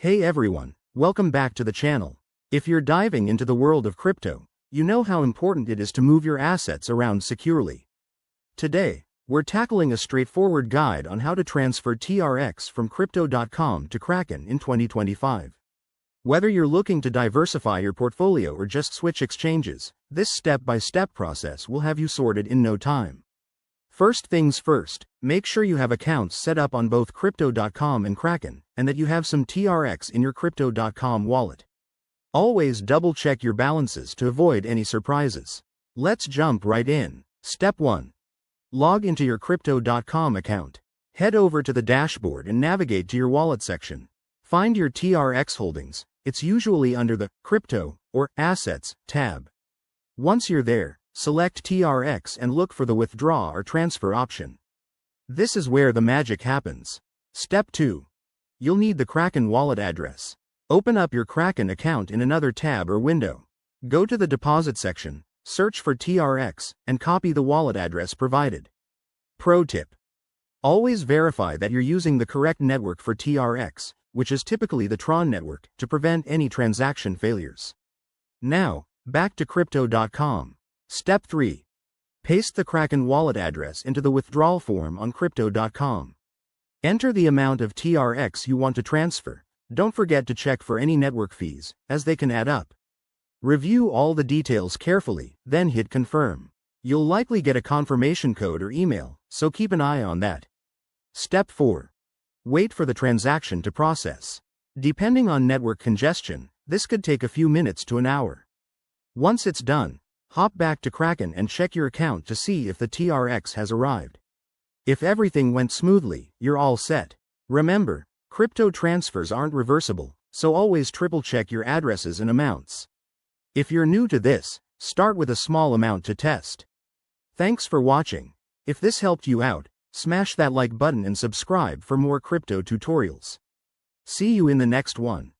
Hey everyone, welcome back to the channel. If you're diving into the world of crypto, you know how important it is to move your assets around securely. Today, we're tackling a straightforward guide on how to transfer TRX from Crypto.com to Kraken in 2025. Whether you're looking to diversify your portfolio or just switch exchanges, this step-by-step process will have you sorted in no time. First things first, make sure you have accounts set up on both Crypto.com and Kraken, and that you have some TRX in your Crypto.com wallet. Always double-check your balances to avoid any surprises. Let's jump right in. Step 1. Log into your Crypto.com account. Head over to the dashboard and navigate to your wallet section. Find your TRX holdings. It's usually under the Crypto or Assets tab. Once you're there, select TRX and look for the Withdraw or Transfer option. This is where the magic happens. Step 2. You'll need the Kraken wallet address. Open up your Kraken account in another tab or window. Go to the Deposit section, search for TRX, and copy the wallet address provided. Pro tip: always verify that you're using the correct network for TRX, which is typically the Tron network, to prevent any transaction failures. Now, back to Crypto.com. Step 3. Paste the Kraken wallet address into the withdrawal form on Crypto.com. Enter the amount of TRX you want to transfer. Don't forget to check for any network fees, as they can add up. Review all the details carefully, then hit confirm. You'll likely get a confirmation code or email, so keep an eye on that. Step 4. Wait for the transaction to process. Depending on network congestion, this could take a few minutes to an hour. Once it's done, hop back to Kraken and check your account to see if the TRX has arrived. If everything went smoothly, you're all set. Remember, crypto transfers aren't reversible, so always triple-check your addresses and amounts. If you're new to this, start with a small amount to test. Thanks for watching. If this helped you out, smash that like button and subscribe for more crypto tutorials. See you in the next one.